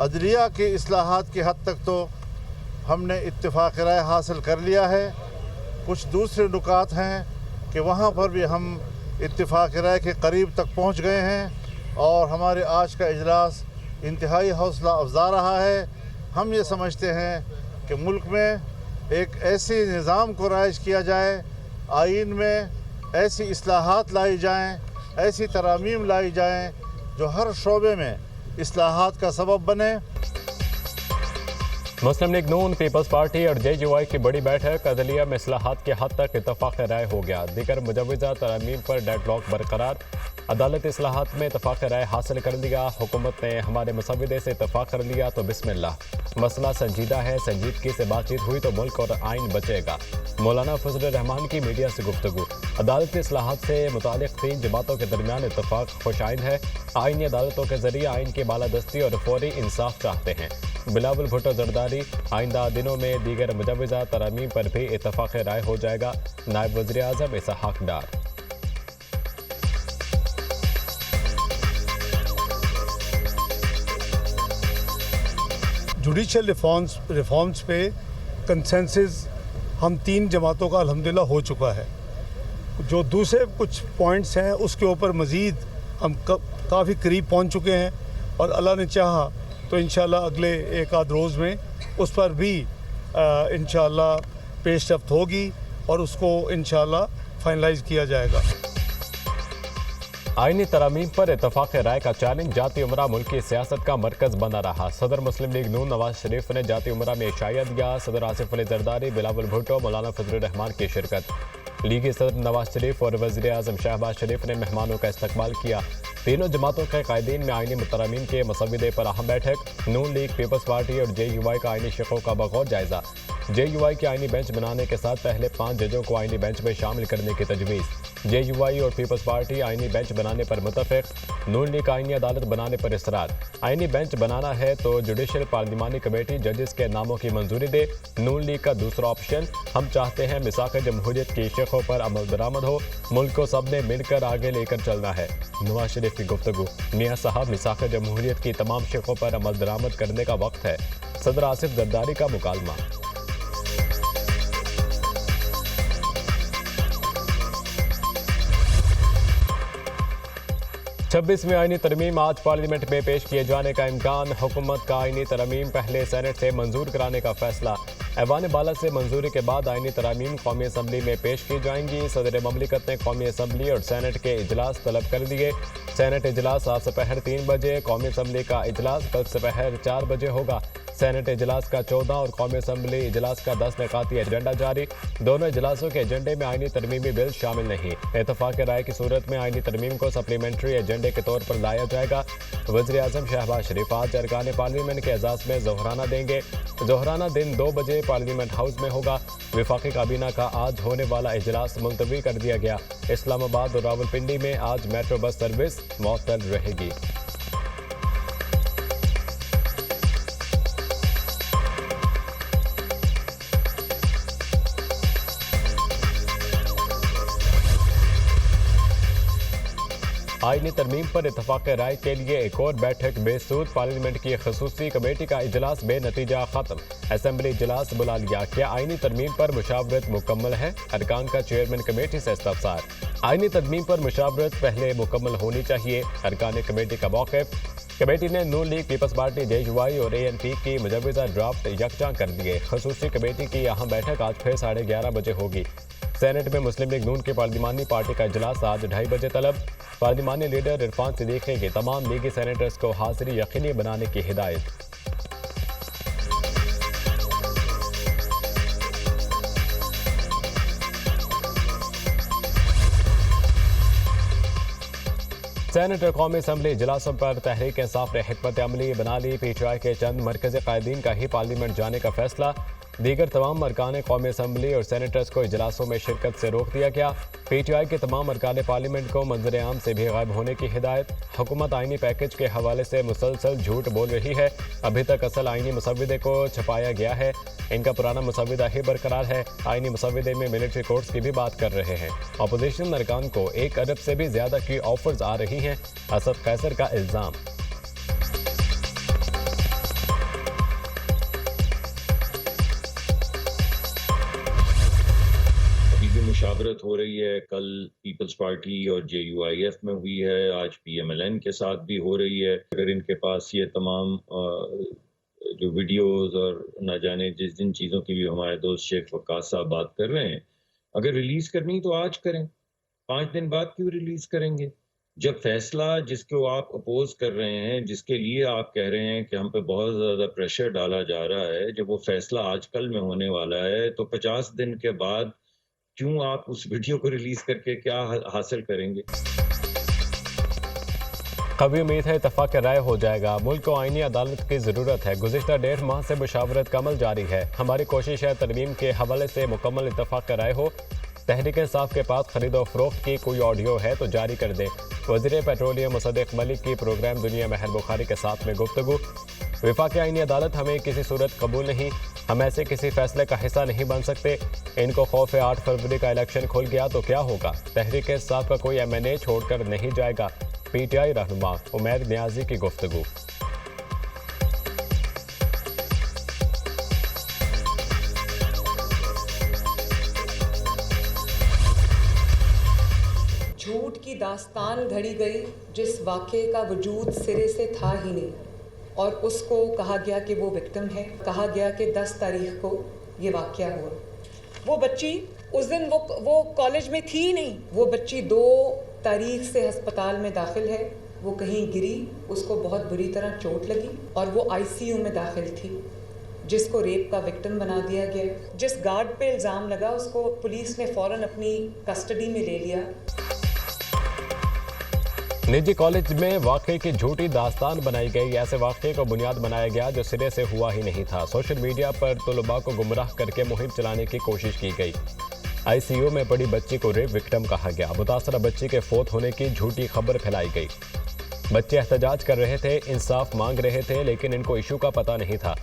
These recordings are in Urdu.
عدلیہ کی اصلاحات کی حد تک تو ہم نے اتفاق رائے حاصل کر لیا ہے. کچھ دوسرے نکات ہیں کہ وہاں پر بھی ہم اتفاق رائے کے قریب تک پہنچ گئے ہیں اور ہمارے آج کا اجلاس انتہائی حوصلہ افزا رہا ہے. ہم یہ سمجھتے ہیں کہ ملک میں ایک ایسی نظام کو رائج کیا جائے، آئین میں ایسی اصلاحات لائی جائیں، ایسی ترامیم لائی جائیں جو ہر شعبے میں اصلاحات کا سبب بنے. مسلم لیگ نون، پیپلز پارٹی اور جے یو آئی کی بڑی بیٹھک. عدلیہ میں اصلاحات کی حد تک اتفاق رائے ہو گیا. دیگر مجوزہ ترامیم پر ڈیڈ لاک برقرار. عدالت اصلاحات میں اتفاق رائے حاصل کر لیا. حکومت نے ہمارے مسودے سے اتفاق کر لیا تو بسم اللہ. مسئلہ سنجیدہ ہے، سنجیدگی سے بات چیت ہوئی تو ملک اور آئین بچے گا. مولانا فضل الرحمان کی میڈیا سے گفتگو. عدالت اصلاحات سے متعلق 3 جماعتوں کے درمیان اتفاق خوش آئند ہے. آئینی عدالتوں کے ذریعے آئین کی بالادستی اور فوری انصاف چاہتے ہیں. بلاول بھٹو زرداری. آئندہ دنوں میں دیگر مجوزہ ترامیم پر بھی اتفاق رائے ہو جائے گا. نائب وزیر اعظم اسحاق ڈار. جوڈیشل ریفارمز پہ کنسنسس ہم 3 جماعتوں کا الحمدللہ ہو چکا ہے. جو دوسرے کچھ پوائنٹس ہیں اس کے اوپر مزید ہم کافی قریب پہنچ چکے ہیں اور اللہ نے چاہا تو انشاءاللہ اگلے 1 آدھ روز میں اس پر بھی انشاءاللہ پیش رفت ہوگی اور اس کو انشاءاللہ فائنلائز کیا جائے گا. آئینی ترامیم پر اتفاق رائے کا چیلنج. جاتی امرہ ملکی سیاست کا مرکز بنا رہا. صدر مسلم لیگ نون نواز شریف نے جاتی امرہ میں عشائیہ دیا. صدر آصف علی زرداری، بلاول بھٹو، مولانا فضل الرحمان کی شرکت. لیگی صدر نواز شریف اور وزیر اعظم شہباز شریف نے مہمانوں کا استقبال کیا. تینوں جماعتوں کے قائدین میں آئینی ترامیم کے مسودے پر اہم بیٹھک. نون لیگ، پیپلز پارٹی اور جے یو آئی کا آئینی شقوں کا بغور جائزہ. جے یو آئی کے آئینی بینچ بنانے کے ساتھ پہلے 5 ججوں کو آئینی بینچ میں شامل کرنے کی تجویز. جے یو آئی اور پیپلز پارٹی آئینی بینچ بنانے پر متفق. نون لیگ آئینی عدالت بنانے پر اصرار. آئینی بینچ بنانا ہے تو جوڈیشل پارلیمانی کمیٹی ججز کے ناموں کی منظوری دے. نون لیگ کا دوسرا آپشن، ہم چاہتے ہیں میثاق جمہوریت کی شقوں پر عمل درآمد ہو. ملک کو سب نے مل کر آگے لے کر چلنا ہے. نواز شریف کی گفتگو. میاں صاحب، میثاق جمہوریت کی تمام شقوں پر عمل درآمد کرنے کا وقت ہے. صدر آصف زرداری کا مکالمہ. 26ویں آئینی ترمیم آج پارلیمنٹ میں پیش کیے جانے کا امکان. حکومت کا آئینی ترمیم پہلے سینٹ سے منظور کرانے کا فیصلہ. ایوان بالا سے منظوری کے بعد آئینی ترامیم قومی اسمبلی میں پیش کی جائیں گی. صدر مملکت نے قومی اسمبلی اور سینٹ کے اجلاس طلب کر دیے. سینٹ اجلاس آج دوپہر 3 بجے، قومی اسمبلی کا اجلاس کل دوپہر 4 بجے ہوگا. سینٹ اجلاس کا 14 اور قومی اسمبلی اجلاس کا 10 نکاتی ایجنڈا جاری. دونوں اجلاسوں کے ایجنڈے میں آئینی ترمیمی بل شامل نہیں. اتفاق رائے کی صورت میں آئینی ترمیم کو سپلیمنٹری ایجنڈے کے طور پر لایا جائے گا. وزیر اعظم شہباز شریف آج ارکان پارلیمنٹ کے اعزاز میں ظہرانہ دیں گے. ظہرانہ دن 2 بجے پارلیمنٹ ہاؤس میں ہوگا. وفاقی کابینہ کا آج ہونے والا اجلاس ملتوی کر دیا گیا. اسلام آباد اور راولپنڈی میں آج میٹرو بس سروس معطل رہے گی. آئینی ترمیم پر اتفاق رائے کے لیے ایک اور بیٹھک بے سود. پارلیمنٹ کی خصوصی کمیٹی کا اجلاس بے نتیجہ ختم. اسمبلی اجلاس بلا لیا. کیا آئینی ترمیم پر مشاورت مکمل ہے؟ ارکان کا چیئرمین کمیٹی سے استفسار. آئینی ترمیم پر مشاورت پہلے مکمل ہونی چاہیے، ارکان کمیٹی کا موقف. کمیٹی نے Noon League, Peoples Party, J U I اور اے این پی کی مجوزہ ڈرافٹ یکجا کر دیے. خصوصی کمیٹی کی اہم بیٹھک آج پھر 11:30 بجے ہوگی. سینٹ میں مسلم لیگ نون کی پارلیمانی پارٹی کا اجلاس آج 2:30 بجے طلب. پارلیمانی لیڈر عرفان صدیقی کی تمام لیگی سینیٹرز کو حاضری یقینی بنانے کی ہدایت. سینٹ اور قومی اسمبلی اجلاسوں پر تحریک انصاف نے حکمت عملی بنا لی. پی ٹی آئی کے چند مرکزی قائدین کا ہی پارلیمنٹ جانے کا فیصلہ. دیگر تمام ارکان قومی اسمبلی اور سینیٹرز کو اجلاسوں میں شرکت سے روک دیا گیا. پی ٹی آئی کے تمام ارکان پارلیمنٹ کو منظر عام سے بھی غائب ہونے کی ہدایت. حکومت آئینی پیکج کے حوالے سے مسلسل جھوٹ بول رہی ہے. ابھی تک اصل آئینی مسودے کو چھپایا گیا ہے. ان کا پرانا مسودہ ہی برقرار ہے. آئینی مسودے میں ملٹری کورٹس کی بھی بات کر رہے ہیں. اپوزیشن ارکان کو 1 ارب سے بھی زیادہ کی آفرز آ رہی ہیں. اسد قیصر کا الزام. مشاورت ہو رہی ہے، کل پیپلز پارٹی اور JUIF میں ہوئی ہے، آج PMLN کے ساتھ بھی ہو رہی ہے. اگر ان کے پاس یہ تمام جو ویڈیوز اور نہ جانے جن چیزوں کی بھی ہمارے دوست شیخ وقاص صاحب بات کر رہے ہیں، اگر ریلیز کرنی تو آج کریں، 5 دن بعد کیوں ریلیز کریں گے؟ جب فیصلہ جس کو آپ اپوز کر رہے ہیں، جس کے لیے آپ کہہ رہے ہیں کہ ہم پہ بہت زیادہ پریشر ڈالا جا رہا ہے، جب وہ فیصلہ آج کل میں ہونے والا ہے تو 50 دن کے بعد کیوں آپ اس ویڈیو کو ریلیز کر کے کیا حاصل کریں گے؟ قوی امید ہے اتفاق رائے ہو جائے گا. ملک کو آئینی عدالت کی ضرورت ہے. گزشتہ 1.5 ماہ سے مشاورت کا عمل جاری ہے. ہماری کوشش ہے ترمیم کے حوالے سے مکمل اتفاق رائے ہو. تحریک انصاف کے پاس خرید و فروخت کی کوئی آڈیو ہے تو جاری کر دیں. وزیر پیٹرولیم مصدق ملک کی پروگرام دنیا مہر بخاری کے ساتھ میں گفتگو. وفاقی آئینی عدالت ہمیں کسی صورت قبول نہیں. ہم ایسے کسی فیصلے کا حصہ نہیں بن سکتے. ان کو خوف ہے 8 فروری کا الیکشن کھل گیا تو کیا ہوگا. تحریک انصاف کا کوئی MNA چھوڑ کر نہیں جائے گا. PTI رہنما عمیر نیازی کی گفتگو. جھوٹ کی داستان گھڑی گئی جس واقعے کا وجود سرے سے تھا ہی نہیں، اور اس کو کہا گیا کہ وہ وکٹم ہے. کہا گیا کہ 10 تاریخ کو یہ واقعہ ہوا. وہ بچی اس دن وہ کالج میں تھی ہی نہیں. وہ بچی 2 تاریخ سے ہسپتال میں داخل ہے. وہ کہیں گری، اس کو بہت بری طرح چوٹ لگی اور وہ ICU میں داخل تھی، جس کو ریپ کا وکٹم بنا دیا گیا. جس گارڈ پہ الزام لگا اس کو پولیس نے فوراً اپنی کسٹڈی میں لے لیا. نجی کالج میں واقعے کی جھوٹی داستان بنائی گئی. ایسے واقعے کو بنیاد بنایا گیا جو سرے سے ہوا ہی نہیں تھا. سوشل میڈیا پر طلباء کو گمراہ کر کے مہم چلانے کی کوشش کی گئی. ICU میں پڑی بچی کو ریپ وکٹم کہا گیا. متاثرہ بچی کے فوت ہونے کی جھوٹی خبر پھیلائی گئی. بچے احتجاج کر رہے تھے، انصاف مانگ رہے تھے، لیکن ان کو ایشو کا پتہ نہیں تھا.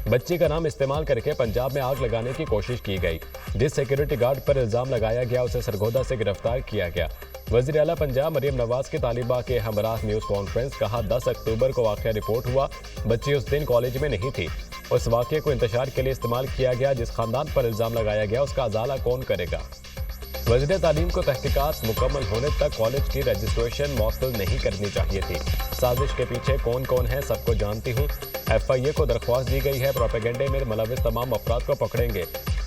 بچی کا نام استعمال کر کے پنجاب میں آگ لگانے کی کوشش کی گئی. جس سیکیورٹی گارڈ پر الزام لگایا گیا اسے سرگودا سے گرفتار کیا گیا. وزیر اعلیٰ پنجاب مریم نواز کی طالبہ کے ہمراہ نیوز کانفرنس. کہا 10 اکتوبر کو واقعہ رپورٹ ہوا. بچی اس دن کالج میں نہیں تھی. اس واقعے کو انتشار کے لیے استعمال کیا گیا. جس خاندان پر الزام لگایا گیا اس کا ازالہ کون کرے گا. وزیر تعلیم کو تحقیقات مکمل ہونے تک کالج کی رجسٹریشن معطل نہیں کرنی چاہیے تھی. سازش کے پیچھے کون کون ہے سب کو جانتی ہوں. FIA کو درخواست دی گئی ہے. پروپیگنڈے میں ملوث تمام افراد کو پکڑیں گے.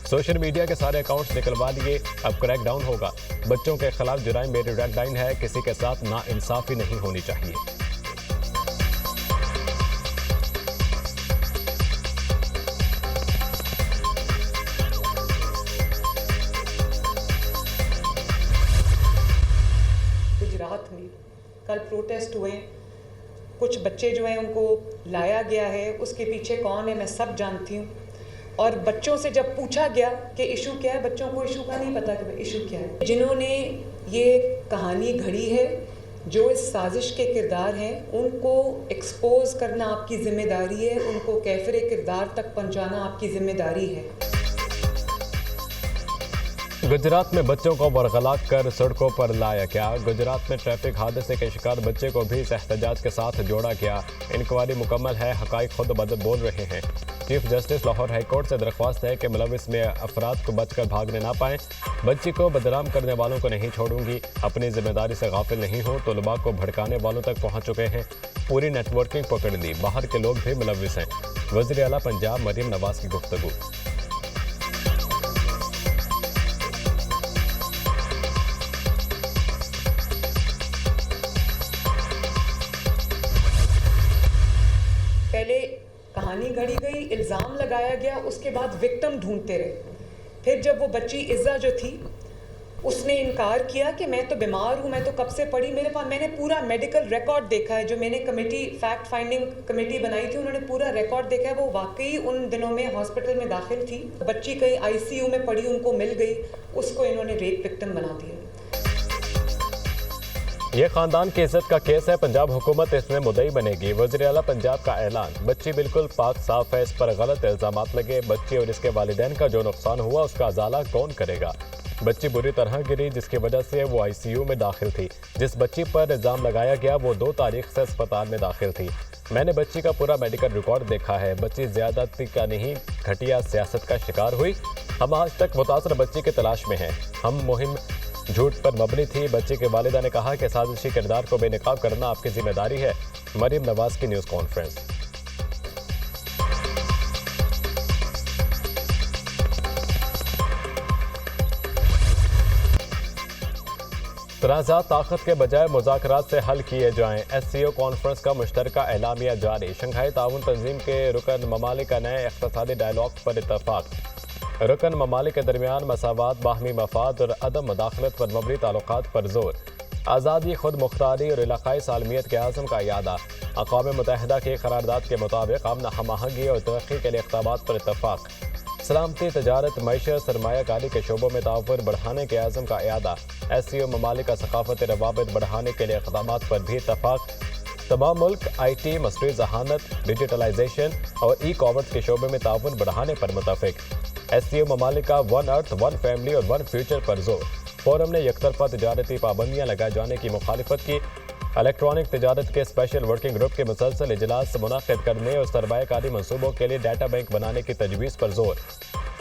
سوشل میڈیا کے سارے اکاؤنٹس نکلوا لیے. اب کریک ڈاؤن ہوگا. بچوں کے خلاف جرائم میری ریڈ لائن ہے. کسی کے ساتھ ناانصافی نہیں ہونی چاہیے. گجرات میں کل پروٹیسٹ ہوئے. کچھ بچے جو ہیں ان کو لایا گیا ہے. اس کے پیچھے کون ہے میں سب جانتی ہوں. اور بچوں سے جب پوچھا گیا کہ ایشو کیا ہے، بچوں کو ایشو کا نہیں پتا کہ ایشو کیا ہے. جنہوں نے یہ کہانی گھڑی ہے، جو اس سازش کے کردار ہیں، ان کو ایکسپوز کرنا آپ کی ذمہ داری ہے. ان کو کیفر کردار تک پہنچانا آپ کی ذمہ داری ہے. گجرات میں بچوں کو برغلا کر سڑکوں پر لایا گیا. گجرات میں ٹریفک حادثے کے شکار بچے کو بھی اس احتجاج کے ساتھ جوڑا گیا. انکوائری مکمل ہے. حقائق خود بخود بول رہے ہیں. Chief justice Lahore high court سے درخواست ہے کہ ملوث میں افراد کو بچ کر بھاگنے نہ پائیں. بچی کو بدنام کرنے والوں کو نہیں چھوڑوں گی. اپنی ذمہ داری سے غافل نہیں ہوں. طلباء کو بھڑکانے والوں تک پہنچ چکے ہیں. پوری نیٹ ورکنگ پکڑ لی. باہر کے لوگ بھی ملوث ہیں. وزیر اعلیٰ پنجاب مریم نواز کی گفتگو. پہلے کہانی گھڑی گئی، الزام لگایا گیا، اس کے بعد وکٹم ڈھونڈتے رہے. پھر جب وہ بچی عزا جو تھی اس نے انکار کیا کہ میں تو بیمار ہوں، میں تو کب سے پڑھی. میرے پاس میں نے پورا میڈیکل ریکارڈ دیکھا ہے. جو میں نے کمیٹی فیکٹ فائنڈنگ کمیٹی بنائی تھی انہوں نے پورا ریکارڈ دیکھا ہے. وہ واقعی ان دنوں میں ہاسپٹل میں داخل تھی. بچی کہیں ICU میں پڑی، ان کو مل گئی، اس کو انہوں نے ریپ وکٹم بنا دیا. یہ خاندان کی عزت کا کیس ہے. پنجاب حکومت اس میں مدعی بنے گی. وزیر اعلیٰ پنجاب کا اعلان. بچی بالکل پاک صاف ہے. اس پر غلط الزامات لگے. بچی اور اس کے والدین کا جو نقصان ہوا اس کا ازالہ کون کرے گا. بچی بری طرح گری جس کی وجہ سے وہ ICU میں داخل تھی. جس بچی پر الزام لگایا گیا وہ 2 تاریخ سے اسپتال میں داخل تھی. میں نے بچی کا پورا میڈیکل ریکارڈ دیکھا ہے. بچی زیادتی کا نہیں، گھٹیا سیاست کا شکار ہوئی. ہم آج تک متاثرہ بچے کی تلاش میں ہیں. ہم مہم جھوٹ پر مبنی تھی. بچے کی والدہ نے کہا کہ سازشی کردار کو بے نقاب کرنا آپ کی ذمہ داری ہے. مریم نواز کی نیوز کانفرنس. تنازعات طاقت کے بجائے مذاکرات سے حل کیے جائیں. ایس سی او کانفرنس کا مشترکہ اعلامیہ جاری. شنگھائی تعاون تنظیم کے رکن ممالک کا نئے اقتصادی ڈائیلاگ پر اتفاق. رکن ممالک کے درمیان مساوات، باہمی مفاد اور عدم مداخلت پر مبنی تعلقات پر زور. آزادی، خود مختاری اور علاقائی سالمیت کے عزم کا اعادہ. اقوام متحدہ کی قرارداد کے مطابق امن، ہم آہنگی اور ترقی کے لیے اقدامات پر اتفاق. سلامتی، تجارت، معیشت، سرمایہ کاری کے شعبوں میں تعاون بڑھانے کے عزم کا اعادہ. ایس سی او ممالک کا ثقافتی روابط بڑھانے کے لیے اقدامات پر بھی اتفاق. تمام ملک آئی ٹی، مصنوعی ذہانت، ڈیجیٹلائزیشن اور ای کامرس کے شعبے میں تعاون بڑھانے پر متفق. ایس سی او ممالک کا ون ارتھ، ون فیملی اور ون فیوچر پر زور. فورم نے یک طرفہ تجارتی پابندیاں لگائے جانے کی مخالفت کی. الیکٹرانک تجارت کے اسپیشل ورکنگ گروپ کے مسلسل اجلاس منعقد کرنے اور سرمایہ کاری منصوبوں کے لیے ڈیٹا بینک بنانے کی تجویز پر زور.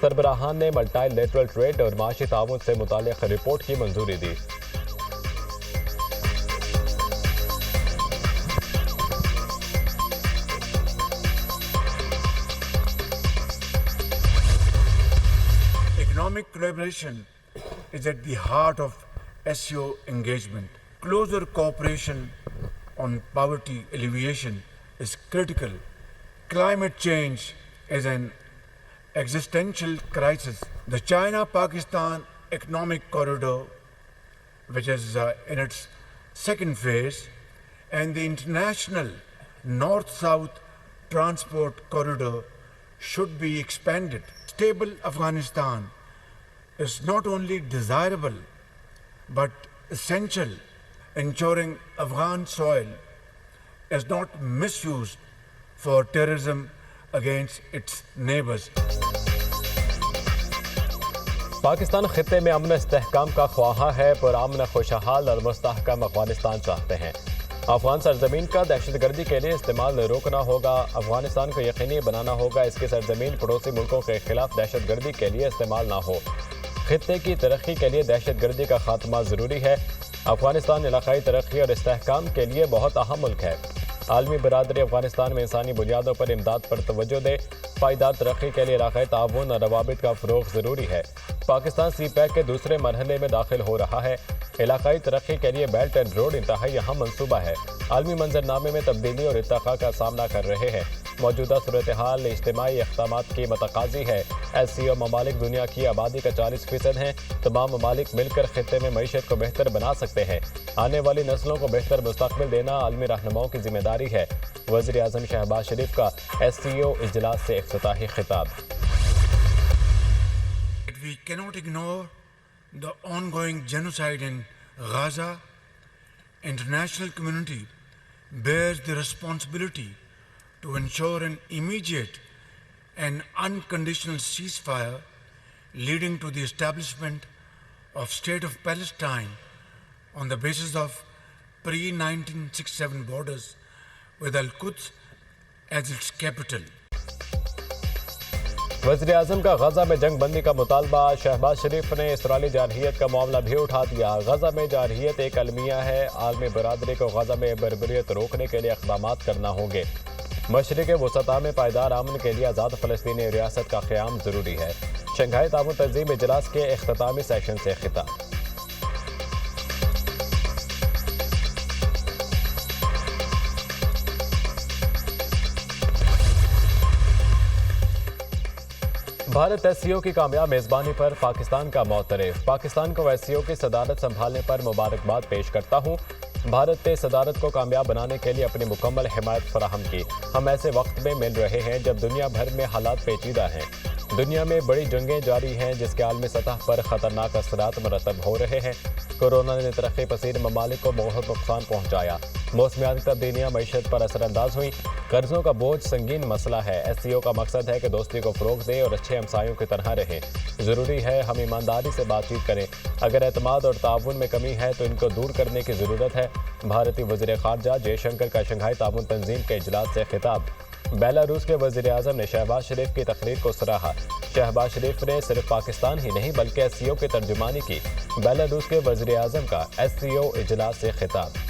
سربراہان نے ملٹی لیٹرل ٹریڈ اور معاشی تعاون سے متعلق رپورٹ کی منظوری دی. Economic collaboration is at the heart of SCO engagement. Closer cooperation on poverty alleviation is critical. Climate change is an existential crisis. The China-Pakistan Economic Corridor, which is in its second phase, and the international North-South Transport Corridor should be expanded. Stable Afghanistan is not only desirable but essential, ensuring Afghan soil is not misused for terrorism against its neighbors. Pakistan خطے میں امن استحکام کا خواہاں ہے. پرامن، خوشحال اور مستحکم افغانستان چاہتے ہیں. افغان سرزمین کا دہشت گردی کے لیے استعمال روکنا ہوگا. افغانستان کو یقینی بنانا ہوگا اس کی سرزمین پڑوسی ملکوں کے خلاف دہشت گردی کے لیے استعمال نہ ہو. خطے کی ترقی کے لیے دہشت گردی کا خاتمہ ضروری ہے. افغانستان علاقائی ترقی اور استحکام کے لیے بہت اہم ملک ہے. عالمی برادری افغانستان میں انسانی بنیادوں پر امداد پر توجہ دے. پائیدار ترقی کے لیے علاقائی تعاون اور روابط کا فروغ ضروری ہے. پاکستان سی پیک کے دوسرے مرحلے میں داخل ہو رہا ہے. علاقائی ترقی کے لیے بیلٹ اینڈ روڈ انتہائی اہم منصوبہ ہے. عالمی منظرنامے میں تبدیلی اور ارتقاء کا سامنا کر رہے ہیں. موجودہ صورتحال اجتماعی اقدامات کی متقاضی ہے. ایس سی او ممالک دنیا کی آبادی کا 40% ہیں. تمام ممالک مل کر خطے میں معیشت کو بہتر بنا سکتے ہیں. آنے والی نسلوں کو بہتر مستقبل دینا عالمی رہنماؤں کی ذمہ داری ہے. وزیر اعظم شہباز شریف کا ایس سی او اجلاس سے افتتاحی خطاب. We cannot ignore the ongoing genocide in Gaza. International community bears the responsibility to ensure an immediate and unconditional ceasefire leading to the establishment of State of Palestine on the basis of pre-1967 borders with Al-Quds as its capital. وزیر اعظم کا غزہ میں جنگ بندی کا مطالبہ. شہباز شریف نے اسرائیلی جارحیت کا معاملہ بھی اٹھا دیا. غزہ میں جارحیت ایک المیہ ہے. عالمی برادری کو غزہ میں بربریت روکنے کے لیے اقدامات کرنا ہوں گے. مشرق وسطیٰ میں پائیدار امن کے لیے آزاد فلسطینی ریاست کا قیام ضروری ہے. شنگھائی تعاون تنظیم اجلاس کے اختتامی سیشن سے خطاب. بھارت ایس سی او کی کامیاب میزبانی پر پاکستان کا معترف. پاکستان کو ایس سی او کی صدارت سنبھالنے پر مبارکباد پیش کرتا ہوں. بھارت نے صدارت کو کامیاب بنانے کے لیے اپنی مکمل حمایت فراہم کی. ہم ایسے وقت میں مل رہے ہیں جب دنیا بھر میں حالات پیچیدہ ہیں. دنیا میں بڑی جنگیں جاری ہیں جس کے عالمی سطح پر خطرناک اثرات مرتب ہو رہے ہیں. کورونا نے ترقی پذیر ممالک کو بہت نقصان پہنچایا. موسمیاتی تبدیلیاں معیشت پر اثر انداز ہوئیں. قرضوں کا بوجھ سنگین مسئلہ ہے. ایس سی او کا مقصد ہے کہ دوستی کو فروغ دیں اور اچھے ہمسایوں کی طرح رہیں. ضروری ہے ہم ایمانداری سے بات چیت کریں. اگر اعتماد اور تعاون میں کمی ہے تو ان کو دور کرنے کی ضرورت ہے. بھارتی وزیر خارجہ جے شنکر کا شنگھائی تعاون تنظیم کے اجلاس سے خطاب. بیلاروس کے وزیر اعظم نے شہباز شریف کی تقریر کو سراہا۔ شہباز شریف نے صرف پاکستان ہی نہیں بلکہ SCO کی ترجمانی کی۔ بیلاروس کے وزیر اعظم کا SCO اجلاس سے خطاب۔